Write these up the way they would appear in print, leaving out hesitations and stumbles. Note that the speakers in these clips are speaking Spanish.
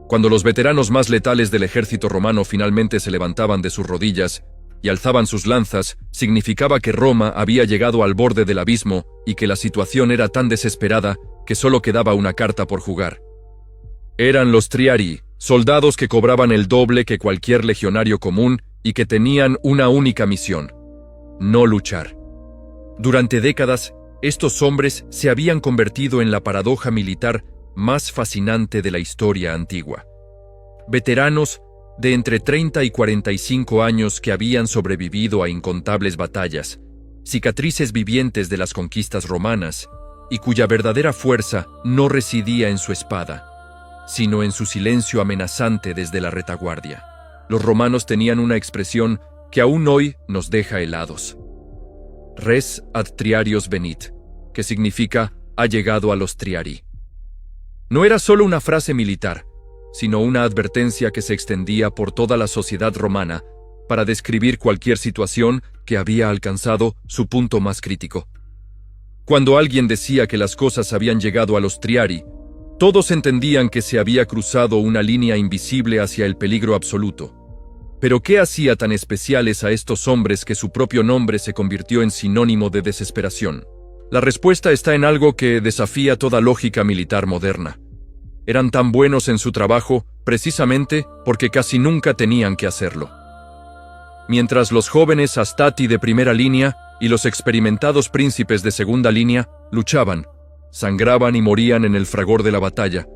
Cuando los veteranos más letales del ejército romano finalmente se levantaban de sus rodillas y alzaban sus lanzas, significaba que Roma había llegado al borde del abismo y que la situación era tan desesperada que solo quedaba una carta por jugar. Eran los Triarii, soldados que cobraban el doble que cualquier legionario común y que tenían una única misión: no luchar. Durante décadas, estos hombres se habían convertido en la paradoja militar más fascinante de la historia antigua. Veteranos de entre 30 y 45 años que habían sobrevivido a incontables batallas, cicatrices vivientes de las conquistas romanas, y cuya verdadera fuerza no residía en su espada, sino en su silencio amenazante desde la retaguardia. Los romanos tenían una expresión que aún hoy nos deja helados: res ad triarios venit, que significa ha llegado a los Triarii. No era solo una frase militar, sino una advertencia que se extendía por toda la sociedad romana para describir cualquier situación que había alcanzado su punto más crítico. Cuando alguien decía que las cosas habían llegado a los Triarii, todos entendían que se había cruzado una línea invisible hacia el peligro absoluto. Pero ¿qué hacía tan especiales a estos hombres que su propio nombre se convirtió en sinónimo de desesperación? La respuesta está en algo que desafía toda lógica militar moderna. Eran tan buenos en su trabajo precisamente porque casi nunca tenían que hacerlo. Mientras los jóvenes astati de primera línea y los experimentados príncipes de segunda línea luchaban, sangraban y morían en el fragor de la batalla,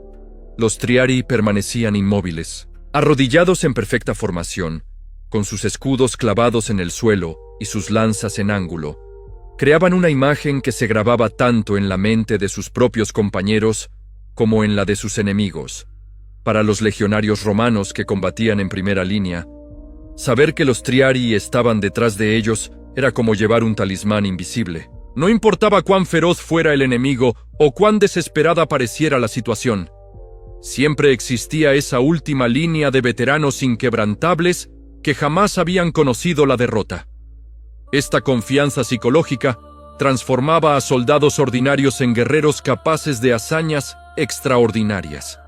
los Triarii permanecían inmóviles, arrodillados en perfecta formación, con sus escudos clavados en el suelo y sus lanzas en ángulo. Creaban una imagen que se grababa tanto en la mente de sus propios compañeros como en la de sus enemigos. Para los legionarios romanos que combatían en primera línea, saber que los Triarii estaban detrás de ellos era como llevar un talismán invisible. No importaba cuán feroz fuera el enemigo o cuán desesperada pareciera la situación, siempre existía esa última línea de veteranos inquebrantables que jamás habían conocido la derrota. Esta confianza psicológica transformaba a soldados ordinarios en guerreros capaces de hazañas extraordinarias.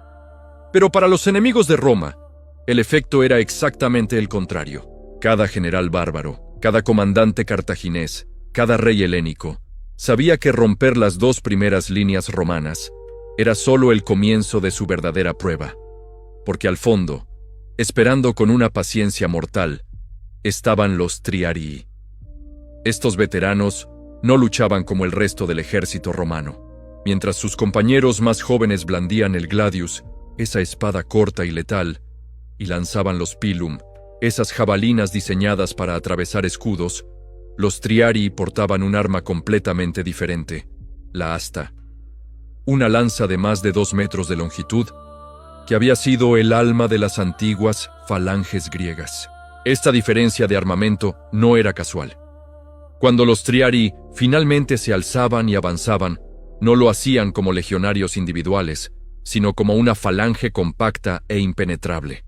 Pero para los enemigos de Roma, el efecto era exactamente el contrario. Cada general bárbaro, cada comandante cartaginés, cada rey helénico, sabía que romper las dos primeras líneas romanas era solo el comienzo de su verdadera prueba, porque al fondo, esperando con una paciencia mortal, estaban los Triarii. Estos veteranos no luchaban como el resto del ejército romano. Mientras sus compañeros más jóvenes blandían el gladius, esa espada corta y letal, y lanzaban los pilum, esas jabalinas diseñadas para atravesar escudos, los Triarii portaban un arma completamente diferente: la asta. Una lanza de más de 2 metros de longitud, que había sido el alma de las antiguas falanges griegas. Esta diferencia de armamento no era casual. Cuando los Triarii finalmente se alzaban y avanzaban, no lo hacían como legionarios individuales, sino como una falange compacta e impenetrable.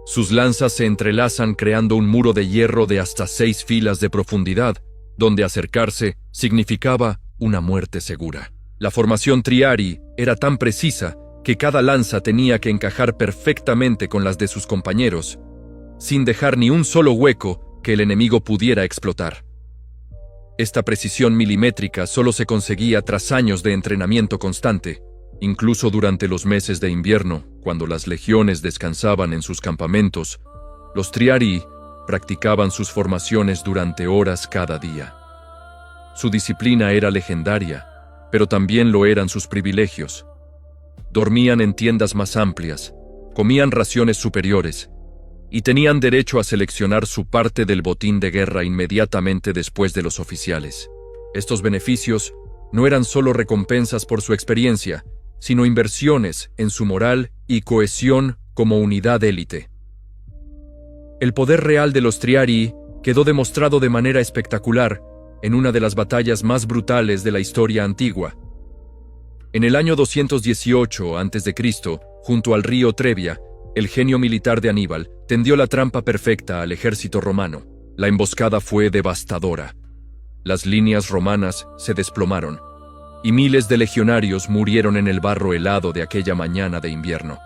Sus lanzas se entrelazan creando un muro de hierro de hasta 6 filas de profundidad, donde acercarse significaba una muerte segura. La formación Triarii era tan precisa que cada lanza tenía que encajar perfectamente con las de sus compañeros, sin dejar ni un solo hueco que el enemigo pudiera explotar. Esta precisión milimétrica solo se conseguía tras años de entrenamiento constante. Incluso durante los meses de invierno, cuando las legiones descansaban en sus campamentos, los Triarii practicaban sus formaciones durante horas cada día. Su disciplina era legendaria, pero también lo eran sus privilegios. Dormían en tiendas más amplias, comían raciones superiores, y tenían derecho a seleccionar su parte del botín de guerra inmediatamente después de los oficiales. Estos beneficios no eran solo recompensas por su experiencia, sino inversiones en su moral y cohesión como unidad élite. El poder real de los Triarii quedó demostrado de manera espectacular en una de las batallas más brutales de la historia antigua. En el año 218 a.C., junto al río Trebia, el genio militar de Aníbal tendió la trampa perfecta al ejército romano. La emboscada fue devastadora. Las líneas romanas se desplomaron, y miles de legionarios murieron en el barro helado de aquella mañana de invierno.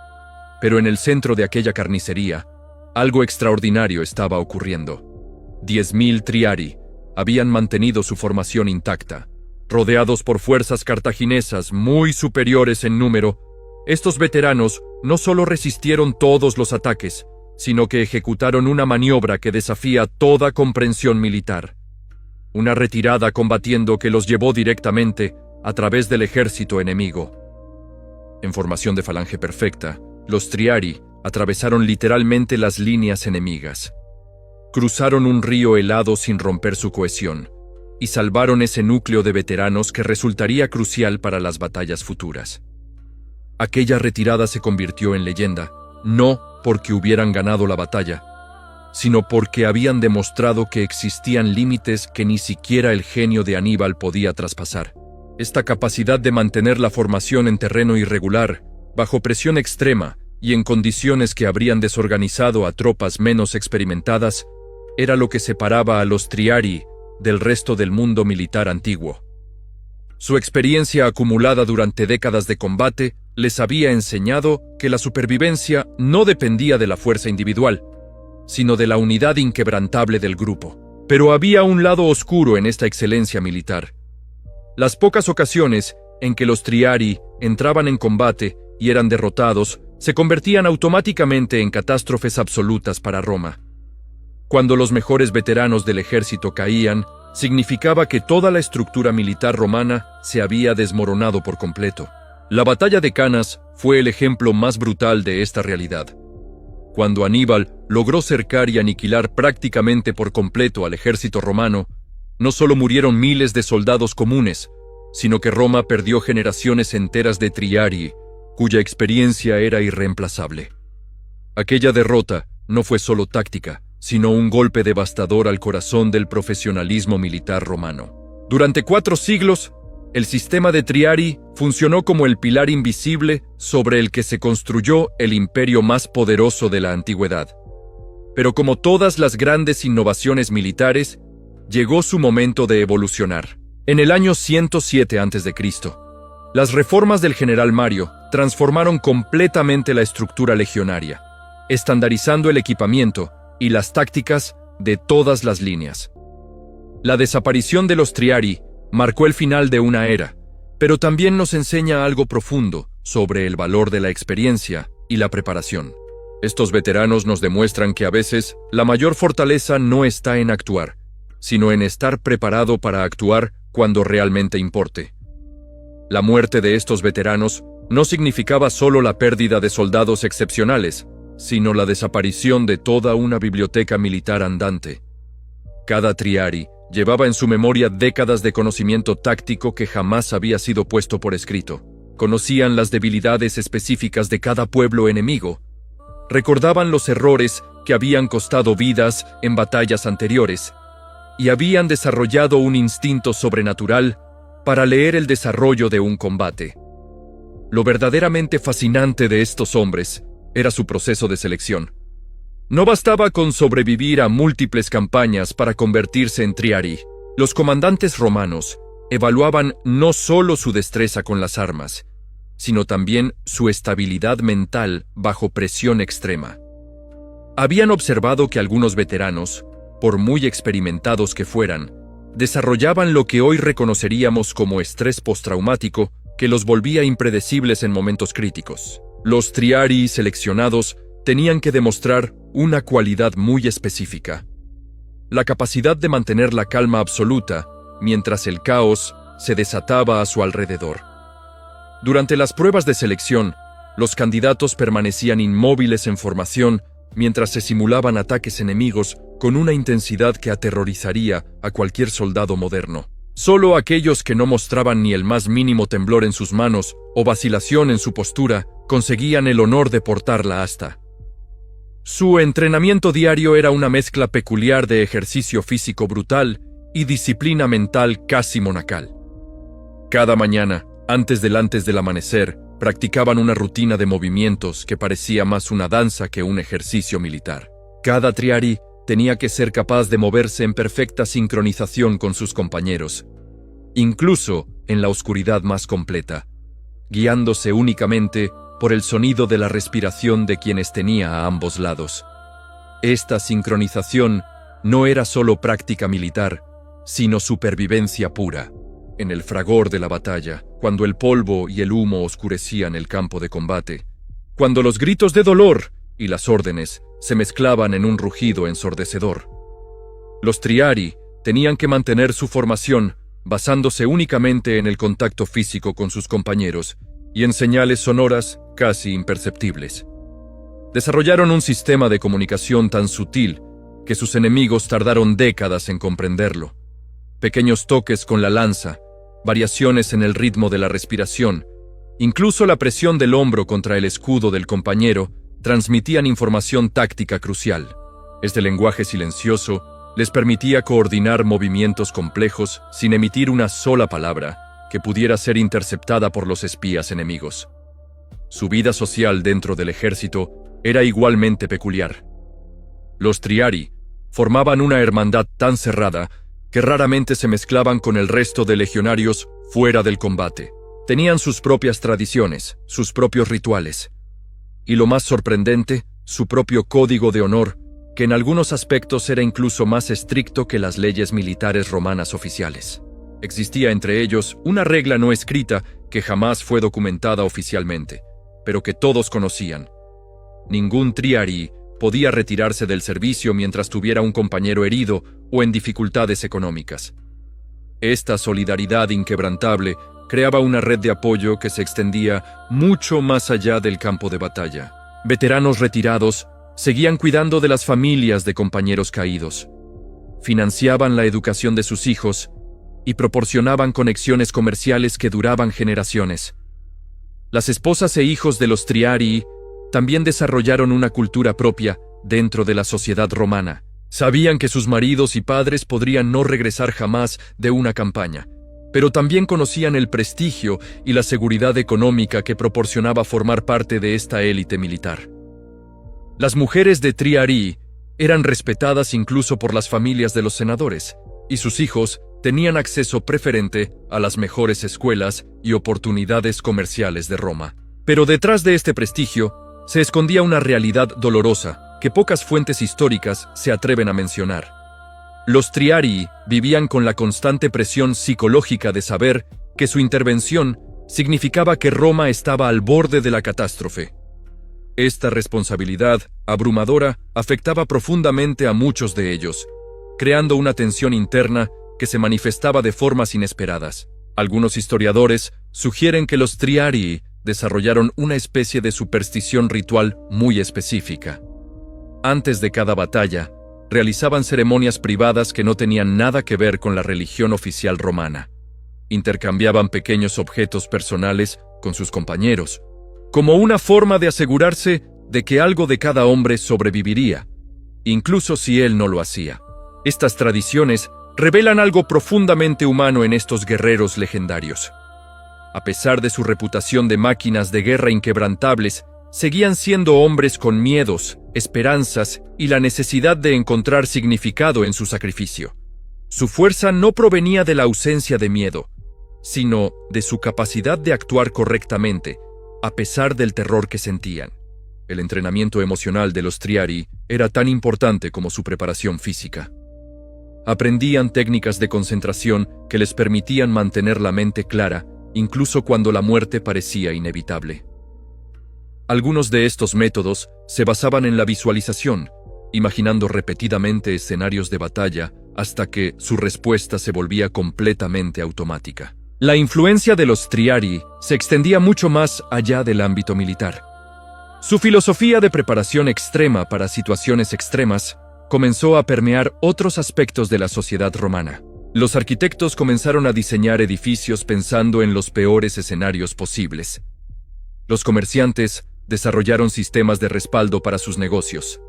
Pero en el centro de aquella carnicería, algo extraordinario estaba ocurriendo. 10.000 Triarii habían mantenido su formación intacta. Rodeados por fuerzas cartaginesas muy superiores en número, estos veteranos no solo resistieron todos los ataques, sino que ejecutaron una maniobra que desafía toda comprensión militar. Una retirada combatiendo que los llevó directamente a través del ejército enemigo. En formación de falange perfecta, los Triarii atravesaron literalmente las líneas enemigas. Cruzaron un río helado sin romper su cohesión, y salvaron ese núcleo de veteranos que resultaría crucial para las batallas futuras. Aquella retirada se convirtió en leyenda, no porque hubieran ganado la batalla, sino porque habían demostrado que existían límites que ni siquiera el genio de Aníbal podía traspasar. Esta capacidad de mantener la formación en terreno irregular, bajo presión extrema y en condiciones que habrían desorganizado a tropas menos experimentadas, era lo que separaba a los Triarii del resto del mundo militar antiguo. Su experiencia acumulada durante décadas de combate les había enseñado que la supervivencia no dependía de la fuerza individual, sino de la unidad inquebrantable del grupo. Pero había un lado oscuro en esta excelencia militar. Las pocas ocasiones en que los Triarii entraban en combate y eran derrotados se convertían automáticamente en catástrofes absolutas para Roma. Cuando los mejores veteranos del ejército caían, significaba que toda la estructura militar romana se había desmoronado por completo. La batalla de Canas fue el ejemplo más brutal de esta realidad. Cuando Aníbal logró cercar y aniquilar prácticamente por completo al ejército romano, no solo murieron miles de soldados comunes, sino que Roma perdió generaciones enteras de Triarii, cuya experiencia era irreemplazable. Aquella derrota no fue solo táctica, sino un golpe devastador al corazón del profesionalismo militar romano. Durante 4 siglos, el sistema de Triarii funcionó como el pilar invisible sobre el que se construyó el imperio más poderoso de la antigüedad. Pero como todas las grandes innovaciones militares, llegó su momento de evolucionar. En el año 107 a.C., las reformas del general Mario transformaron completamente la estructura legionaria, estandarizando el equipamiento y las tácticas de todas las líneas. La desaparición de los Triarii marcó el final de una era, pero también nos enseña algo profundo sobre el valor de la experiencia y la preparación. Estos veteranos nos demuestran que a veces la mayor fortaleza no está en actuar, sino en estar preparado para actuar cuando realmente importe. La muerte de estos veteranos no significaba solo la pérdida de soldados excepcionales, sino la desaparición de toda una biblioteca militar andante. Cada Triarii llevaba en su memoria décadas de conocimiento táctico que jamás había sido puesto por escrito. Conocían las debilidades específicas de cada pueblo enemigo. Recordaban los errores que habían costado vidas en batallas anteriores, y habían desarrollado un instinto sobrenatural para leer el desarrollo de un combate. Lo verdaderamente fascinante de estos hombres era su proceso de selección. No bastaba con sobrevivir a múltiples campañas para convertirse en Triarii. Los comandantes romanos evaluaban no solo su destreza con las armas, sino también su estabilidad mental bajo presión extrema. Habían observado que algunos veteranos, por muy experimentados que fueran, desarrollaban lo que hoy reconoceríamos como estrés postraumático que los volvía impredecibles en momentos críticos. Los Triarii seleccionados tenían que demostrar una cualidad muy específica: la capacidad de mantener la calma absoluta mientras el caos se desataba a su alrededor. Durante las pruebas de selección, los candidatos permanecían inmóviles en formación mientras se simulaban ataques enemigos con una intensidad que aterrorizaría a cualquier soldado moderno. Solo aquellos que no mostraban ni el más mínimo temblor en sus manos o vacilación en su postura conseguían el honor de portar la asta. Su entrenamiento diario era una mezcla peculiar de ejercicio físico brutal y disciplina mental casi monacal. Cada mañana, antes del amanecer, practicaban una rutina de movimientos que parecía más una danza que un ejercicio militar. Cada Triarii tenía que ser capaz de moverse en perfecta sincronización con sus compañeros, incluso en la oscuridad más completa, guiándose únicamente por el sonido de la respiración de quienes tenía a ambos lados. Esta sincronización no era solo práctica militar, sino supervivencia pura. En el fragor de la batalla, cuando el polvo y el humo oscurecían el campo de combate, cuando los gritos de dolor y las órdenes se mezclaban en un rugido ensordecedor, los Triarii tenían que mantener su formación basándose únicamente en el contacto físico con sus compañeros y en señales sonoras casi imperceptibles. Desarrollaron un sistema de comunicación tan sutil que sus enemigos tardaron décadas en comprenderlo. Pequeños toques con la lanza, variaciones en el ritmo de la respiración, incluso la presión del hombro contra el escudo del compañero transmitían información táctica crucial. Este lenguaje silencioso les permitía coordinar movimientos complejos sin emitir una sola palabra que pudiera ser interceptada por los espías enemigos. Su vida social dentro del ejército era igualmente peculiar. Los Triarii formaban una hermandad tan cerrada que raramente se mezclaban con el resto de legionarios fuera del combate. Tenían sus propias tradiciones, sus propios rituales, y lo más sorprendente, su propio código de honor, que en algunos aspectos era incluso más estricto que las leyes militares romanas oficiales. Existía entre ellos una regla no escrita que jamás fue documentada oficialmente, pero que todos conocían. Ningún Triarii podía retirarse del servicio mientras tuviera un compañero herido o en dificultades económicas. Esta solidaridad inquebrantable creaba una red de apoyo que se extendía mucho más allá del campo de batalla. Veteranos retirados seguían cuidando de las familias de compañeros caídos, financiaban la educación de sus hijos y proporcionaban conexiones comerciales que duraban generaciones. Las esposas e hijos de los Triarii también desarrollaron una cultura propia dentro de la sociedad romana. Sabían que sus maridos y padres podrían no regresar jamás de una campaña, pero también conocían el prestigio y la seguridad económica que proporcionaba formar parte de esta élite militar. Las mujeres de Triarii eran respetadas incluso por las familias de los senadores, y sus hijos tenían acceso preferente a las mejores escuelas y oportunidades comerciales de Roma. Pero detrás de este prestigio se escondía una realidad dolorosa que pocas fuentes históricas se atreven a mencionar. Los Triarii vivían con la constante presión psicológica de saber que su intervención significaba que Roma estaba al borde de la catástrofe. Esta responsabilidad abrumadora afectaba profundamente a muchos de ellos, creando una tensión interna que se manifestaba de formas inesperadas. Algunos historiadores sugieren que los Triarii desarrollaron una especie de superstición ritual muy específica. Antes de cada batalla, realizaban ceremonias privadas que no tenían nada que ver con la religión oficial romana. Intercambiaban pequeños objetos personales con sus compañeros, como una forma de asegurarse de que algo de cada hombre sobreviviría, incluso si él no lo hacía. Estas tradiciones revelan algo profundamente humano en estos guerreros legendarios. A pesar de su reputación de máquinas de guerra inquebrantables, seguían siendo hombres con miedos, esperanzas y la necesidad de encontrar significado en su sacrificio. Su fuerza no provenía de la ausencia de miedo, sino de su capacidad de actuar correctamente, a pesar del terror que sentían. El entrenamiento emocional de los Triarii era tan importante como su preparación física. Aprendían técnicas de concentración que les permitían mantener la mente clara, incluso cuando la muerte parecía inevitable. Algunos de estos métodos se basaban en la visualización, imaginando repetidamente escenarios de batalla hasta que su respuesta se volvía completamente automática. La influencia de los Triarii se extendía mucho más allá del ámbito militar. Su filosofía de preparación extrema para situaciones extremas comenzó a permear otros aspectos de la sociedad romana. Los arquitectos comenzaron a diseñar edificios pensando en los peores escenarios posibles. Los comerciantes desarrollaron sistemas de respaldo para sus negocios.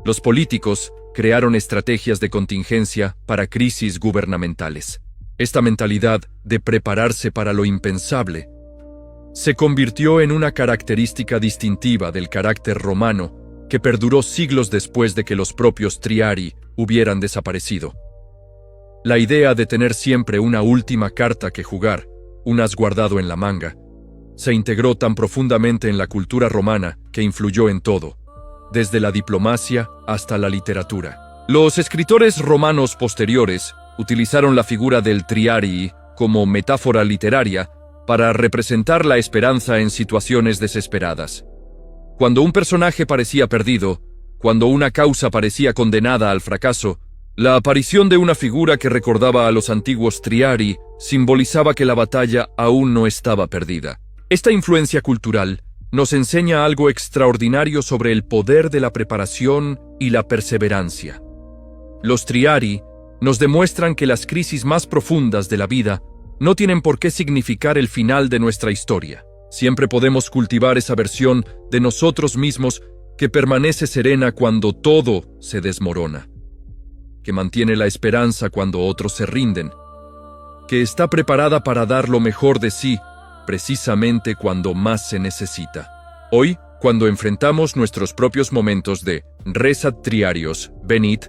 Los políticos crearon estrategias de contingencia para crisis gubernamentales. Esta mentalidad de prepararse para lo impensable se convirtió en una característica distintiva del carácter romano que perduró siglos después de que los propios Triarii hubieran desaparecido. La idea de tener siempre una última carta que jugar, un as guardado en la manga, se integró tan profundamente en la cultura romana que influyó en todo, desde la diplomacia hasta la literatura. Los escritores romanos posteriores utilizaron la figura del triarii como metáfora literaria para representar la esperanza en situaciones desesperadas. Cuando un personaje parecía perdido, cuando una causa parecía condenada al fracaso, la aparición de una figura que recordaba a los antiguos triarii simbolizaba que la batalla aún no estaba perdida. Esta influencia cultural nos enseña algo extraordinario sobre el poder de la preparación y la perseverancia. Los triarii nos demuestran que las crisis más profundas de la vida no tienen por qué significar el final de nuestra historia. Siempre podemos cultivar esa versión de nosotros mismos que permanece serena cuando todo se desmorona, que mantiene la esperanza cuando otros se rinden, que está preparada para dar lo mejor de sí precisamente cuando más se necesita. Hoy, cuando enfrentamos nuestros propios momentos de resat triarios, venit,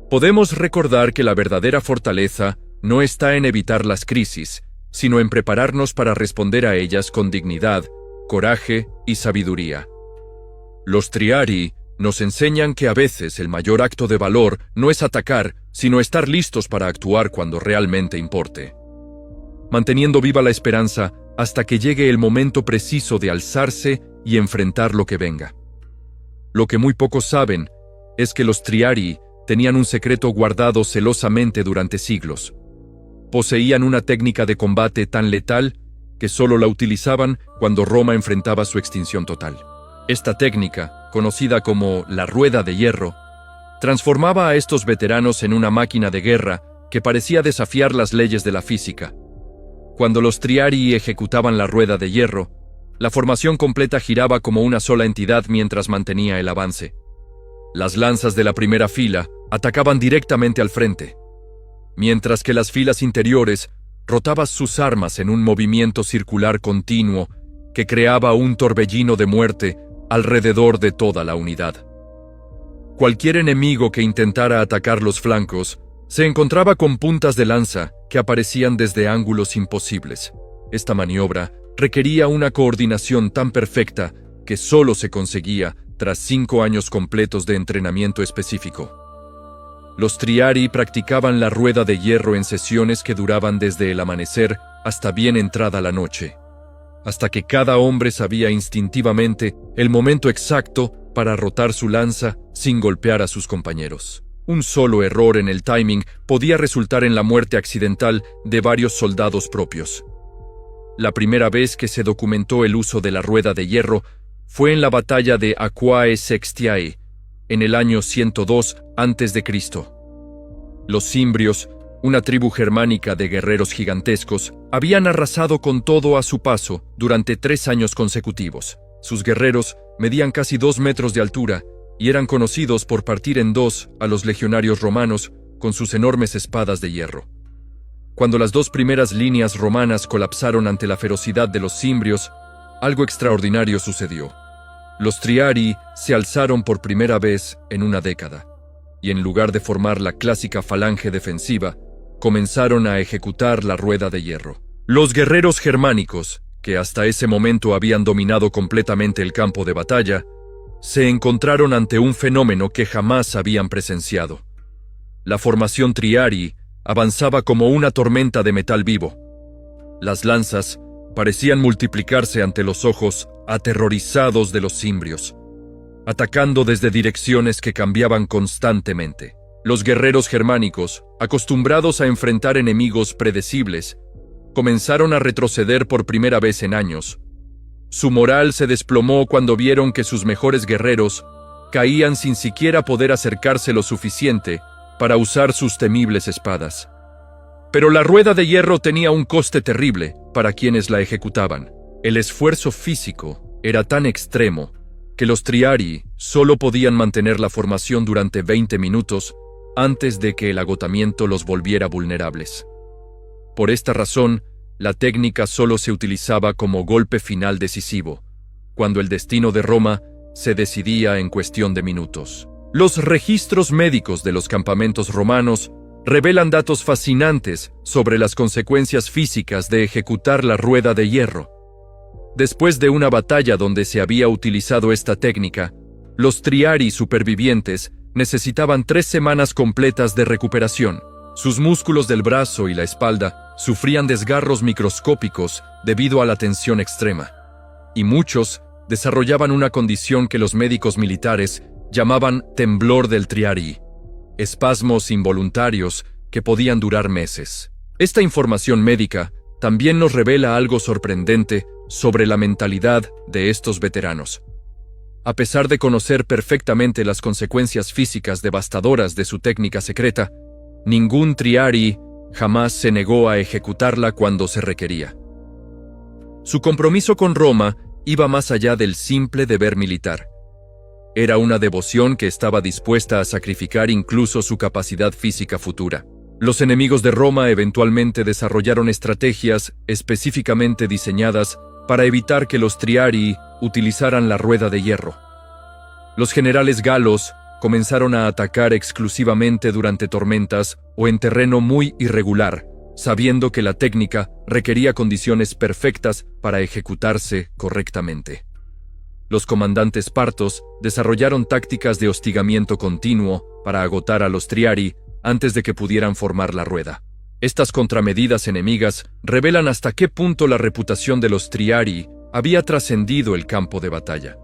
podemos recordar que la verdadera fortaleza no está en evitar las crisis, sino en prepararnos para responder a ellas con dignidad, coraje y sabiduría. Los triarii nos enseñan que a veces el mayor acto de valor no es atacar, sino estar listos para actuar cuando realmente importe, manteniendo viva la esperanza hasta que llegue el momento preciso de alzarse y enfrentar lo que venga. Lo que muy pocos saben es que los triarii tenían un secreto guardado celosamente durante siglos. Poseían una técnica de combate tan letal que solo la utilizaban cuando Roma enfrentaba su extinción total. Esta técnica, conocida como la rueda de hierro, transformaba a estos veteranos en una máquina de guerra que parecía desafiar las leyes de la física. Cuando los triarii ejecutaban la rueda de hierro, la formación completa giraba como una sola entidad mientras mantenía el avance. Las lanzas de la primera fila atacaban directamente al frente, mientras que las filas interiores rotaban sus armas en un movimiento circular continuo que creaba un torbellino de muerte alrededor de toda la unidad. Cualquier enemigo que intentara atacar los flancos se encontraba con puntas de lanza que aparecían desde ángulos imposibles. Esta maniobra requería una coordinación tan perfecta que solo se conseguía tras 5 años completos de entrenamiento específico. Los triarii practicaban la rueda de hierro en sesiones que duraban desde el amanecer hasta bien entrada la noche, hasta que cada hombre sabía instintivamente el momento exacto para rotar su lanza sin golpear a sus compañeros. Un solo error en el timing podía resultar en la muerte accidental de varios soldados propios. La primera vez que se documentó el uso de la rueda de hierro fue en la batalla de Aquae Sextiae, en el año 102 a.C. Los cimbrios, una tribu germánica de guerreros gigantescos, habían arrasado con todo a su paso durante 3 años consecutivos. Sus guerreros medían casi 2 metros de altura y eran conocidos por partir en dos a los legionarios romanos con sus enormes espadas de hierro. Cuando las 2 primeras líneas romanas colapsaron ante la ferocidad de los cimbrios, algo extraordinario sucedió. Los triarii se alzaron por primera vez en una década, y en lugar de formar la clásica falange defensiva, comenzaron a ejecutar la rueda de hierro. Los guerreros germánicos, que hasta ese momento habían dominado completamente el campo de batalla, se encontraron ante un fenómeno que jamás habían presenciado. La formación triarii avanzaba como una tormenta de metal vivo. Las lanzas parecían multiplicarse ante los ojos aterrorizados de los cimbrios, atacando desde direcciones que cambiaban constantemente. Los guerreros germánicos, acostumbrados a enfrentar enemigos predecibles, comenzaron a retroceder por primera vez en años. Su moral se desplomó cuando vieron que sus mejores guerreros caían sin siquiera poder acercarse lo suficiente para usar sus temibles espadas. Pero la rueda de hierro tenía un coste terrible para quienes la ejecutaban. El esfuerzo físico era tan extremo que los triarii solo podían mantener la formación durante 20 minutos antes de que el agotamiento los volviera vulnerables. Por esta razón, la técnica solo se utilizaba como golpe final decisivo, cuando el destino de Roma se decidía en cuestión de minutos. Los registros médicos de los campamentos romanos revelan datos fascinantes sobre las consecuencias físicas de ejecutar la rueda de hierro. Después de una batalla donde se había utilizado esta técnica, los Triarii supervivientes necesitaban 3 semanas completas de recuperación. Sus músculos del brazo y la espalda sufrían desgarros microscópicos debido a la tensión extrema, y muchos desarrollaban una condición que los médicos militares llamaban temblor del Triarii, espasmos involuntarios que podían durar meses. Esta información médica también nos revela algo sorprendente sobre la mentalidad de estos veteranos. A pesar de conocer perfectamente las consecuencias físicas devastadoras de su técnica secreta, ningún Triarii jamás se negó a ejecutarla cuando se requería. Su compromiso con Roma iba más allá del simple deber militar. Era una devoción que estaba dispuesta a sacrificar incluso su capacidad física futura. Los enemigos de Roma eventualmente desarrollaron estrategias específicamente diseñadas para evitar que los Triarii utilizaran la rueda de hierro. Los generales galos comenzaron a atacar exclusivamente durante tormentas o en terreno muy irregular, sabiendo que la técnica requería condiciones perfectas para ejecutarse correctamente. Los comandantes partos desarrollaron tácticas de hostigamiento continuo para agotar a los Triarii antes de que pudieran formar la rueda. Estas contramedidas enemigas revelan hasta qué punto la reputación de los Triarii había trascendido el campo de batalla.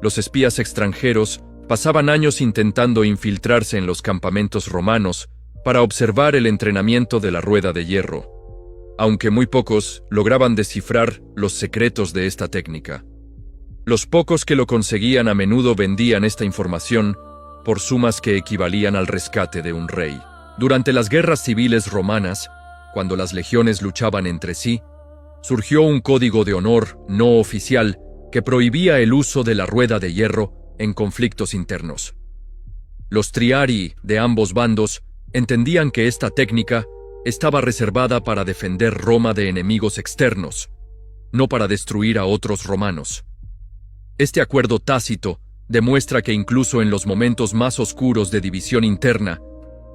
Los espías extranjeros pasaban años intentando infiltrarse en los campamentos romanos para observar el entrenamiento de la rueda de hierro, aunque muy pocos lograban descifrar los secretos de esta técnica. Los pocos que lo conseguían a menudo vendían esta información por sumas que equivalían al rescate de un rey. Durante las guerras civiles romanas, cuando las legiones luchaban entre sí, surgió un código de honor no oficial que prohibía el uso de la rueda de hierro en conflictos internos. Los Triarii de ambos bandos entendían que esta técnica estaba reservada para defender Roma de enemigos externos, no para destruir a otros romanos. Este acuerdo tácito demuestra que incluso en los momentos más oscuros de división interna,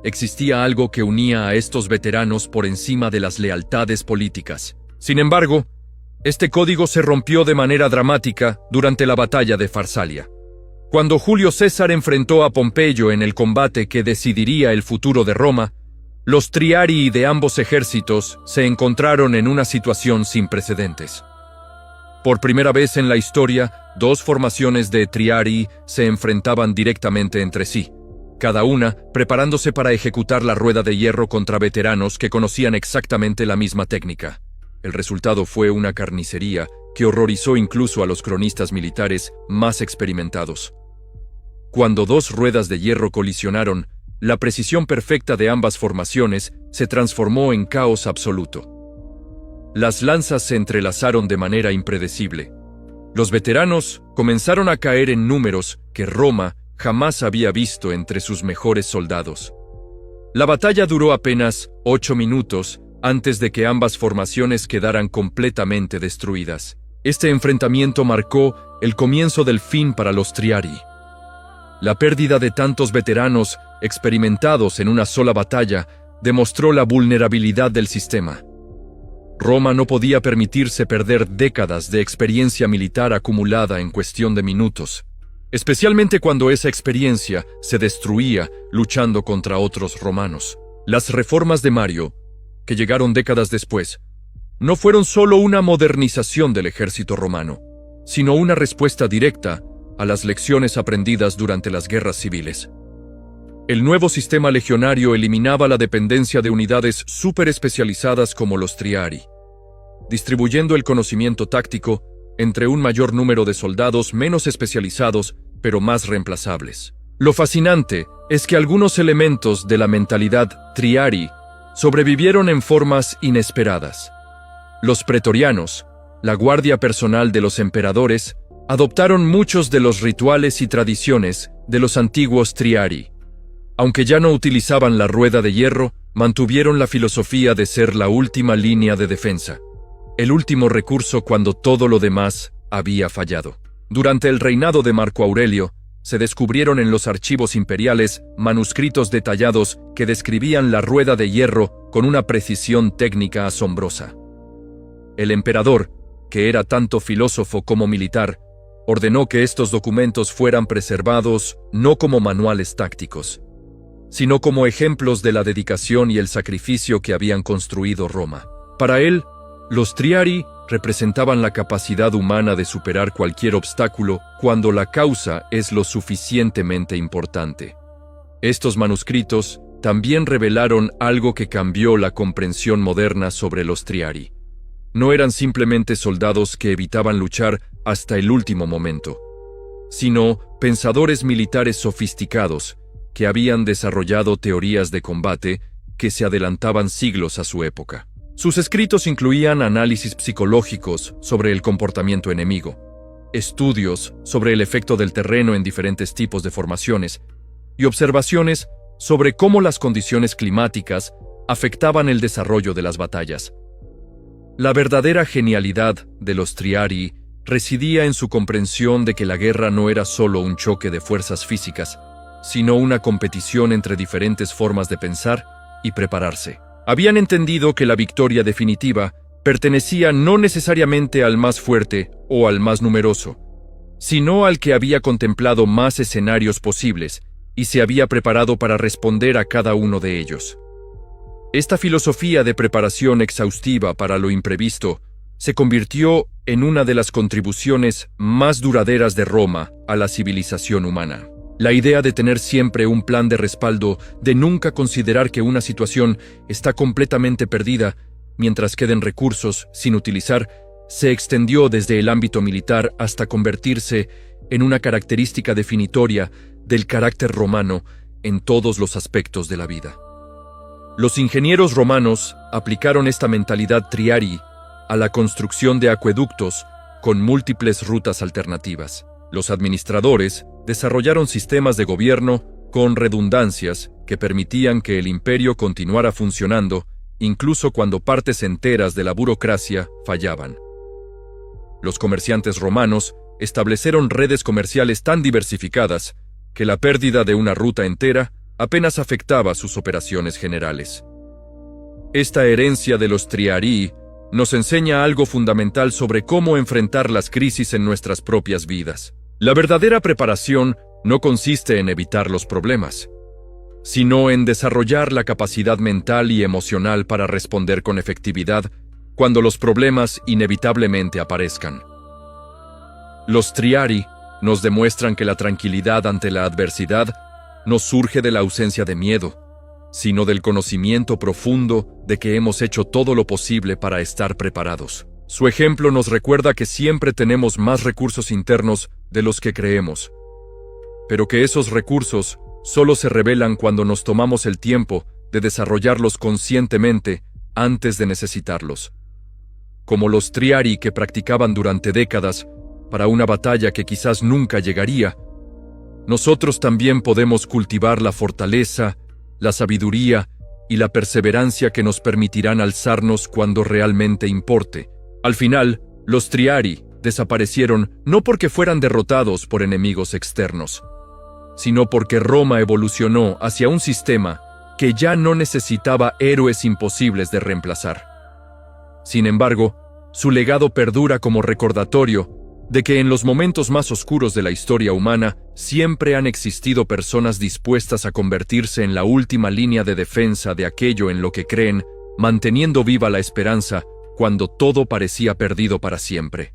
existía algo que unía a estos veteranos por encima de las lealtades políticas. Sin embargo, este código se rompió de manera dramática durante la batalla de Farsalia. Cuando Julio César enfrentó a Pompeyo en el combate que decidiría el futuro de Roma, los Triarii de ambos ejércitos se encontraron en una situación sin precedentes. Por primera vez en la historia, 2 formaciones de Triarii se enfrentaban directamente entre sí, cada una preparándose para ejecutar la rueda de hierro contra veteranos que conocían exactamente la misma técnica. El resultado fue una carnicería que horrorizó incluso a los cronistas militares más experimentados. Cuando 2 ruedas de hierro colisionaron, la precisión perfecta de ambas formaciones se transformó en caos absoluto. Las lanzas se entrelazaron de manera impredecible. Los veteranos comenzaron a caer en números que Roma jamás había visto entre sus mejores soldados. La batalla duró apenas 8 minutos antes de que ambas formaciones quedaran completamente destruidas. Este enfrentamiento marcó el comienzo del fin para los Triarii. La pérdida de tantos veteranos experimentados en una sola batalla demostró la vulnerabilidad del sistema. Roma no podía permitirse perder décadas de experiencia militar acumulada en cuestión de minutos, especialmente cuando esa experiencia se destruía luchando contra otros romanos. Las reformas de Mario, que llegaron décadas después, no fueron solo una modernización del ejército romano, sino una respuesta directa a las lecciones aprendidas durante las guerras civiles. El nuevo sistema legionario eliminaba la dependencia de unidades superespecializadas como los Triarii, distribuyendo el conocimiento táctico entre un mayor número de soldados menos especializados, pero más reemplazables. Lo fascinante es que algunos elementos de la mentalidad Triarii sobrevivieron en formas inesperadas. Los pretorianos, la guardia personal de los emperadores, adoptaron muchos de los rituales y tradiciones de los antiguos Triarii. Aunque ya no utilizaban la rueda de hierro, mantuvieron la filosofía de ser la última línea de defensa, el último recurso cuando todo lo demás había fallado. Durante el reinado de Marco Aurelio, se descubrieron en los archivos imperiales manuscritos detallados que describían la rueda de hierro con una precisión técnica asombrosa. El emperador que era tanto filósofo como militar, ordenó que estos documentos fueran preservados no como manuales tácticos, sino como ejemplos de la dedicación y el sacrificio que habían construido Roma. Para él, los triarii representaban la capacidad humana de superar cualquier obstáculo cuando la causa es lo suficientemente importante. Estos manuscritos también revelaron algo que cambió la comprensión moderna sobre los triarii. No eran simplemente soldados que evitaban luchar hasta el último momento, sino pensadores militares sofisticados que habían desarrollado teorías de combate que se adelantaban siglos a su época. Sus escritos incluían análisis psicológicos sobre el comportamiento enemigo, estudios sobre el efecto del terreno en diferentes tipos de formaciones y observaciones sobre cómo las condiciones climáticas afectaban el desarrollo de las batallas. La verdadera genialidad de los triarii residía en su comprensión de que la guerra no era solo un choque de fuerzas físicas, sino una competición entre diferentes formas de pensar y prepararse. Habían entendido que la victoria definitiva pertenecía no necesariamente al más fuerte o al más numeroso, sino al que había contemplado más escenarios posibles y se había preparado para responder a cada uno de ellos. Esta filosofía de preparación exhaustiva para lo imprevisto se convirtió en una de las contribuciones más duraderas de Roma a la civilización humana. La idea de tener siempre un plan de respaldo, de nunca considerar que una situación está completamente perdida mientras queden recursos sin utilizar, se extendió desde el ámbito militar hasta convertirse en una característica definitoria del carácter romano en todos los aspectos de la vida. Los ingenieros romanos aplicaron esta mentalidad triarii a la construcción de acueductos con múltiples rutas alternativas. Los administradores desarrollaron sistemas de gobierno con redundancias que permitían que el imperio continuara funcionando incluso cuando partes enteras de la burocracia fallaban. Los comerciantes romanos establecieron redes comerciales tan diversificadas que la pérdida de una ruta entera apenas afectaba sus operaciones generales. Esta herencia de los triarii nos enseña algo fundamental sobre cómo enfrentar las crisis en nuestras propias vidas. La verdadera preparación no consiste en evitar los problemas, sino en desarrollar la capacidad mental y emocional para responder con efectividad cuando los problemas inevitablemente aparezcan. Los triarii nos demuestran que la tranquilidad ante la adversidad no surge de la ausencia de miedo, sino del conocimiento profundo de que hemos hecho todo lo posible para estar preparados. Su ejemplo nos recuerda que siempre tenemos más recursos internos de los que creemos, pero que esos recursos solo se revelan cuando nos tomamos el tiempo de desarrollarlos conscientemente antes de necesitarlos. Como los triarii que practicaban durante décadas para una batalla que quizás nunca llegaría, nosotros también podemos cultivar la fortaleza, la sabiduría y la perseverancia que nos permitirán alzarnos cuando realmente importe. Al final, los triarii desaparecieron no porque fueran derrotados por enemigos externos, sino porque Roma evolucionó hacia un sistema que ya no necesitaba héroes imposibles de reemplazar. Sin embargo, su legado perdura como recordatorio de que en los momentos más oscuros de la historia humana siempre han existido personas dispuestas a convertirse en la última línea de defensa de aquello en lo que creen, manteniendo viva la esperanza cuando todo parecía perdido para siempre.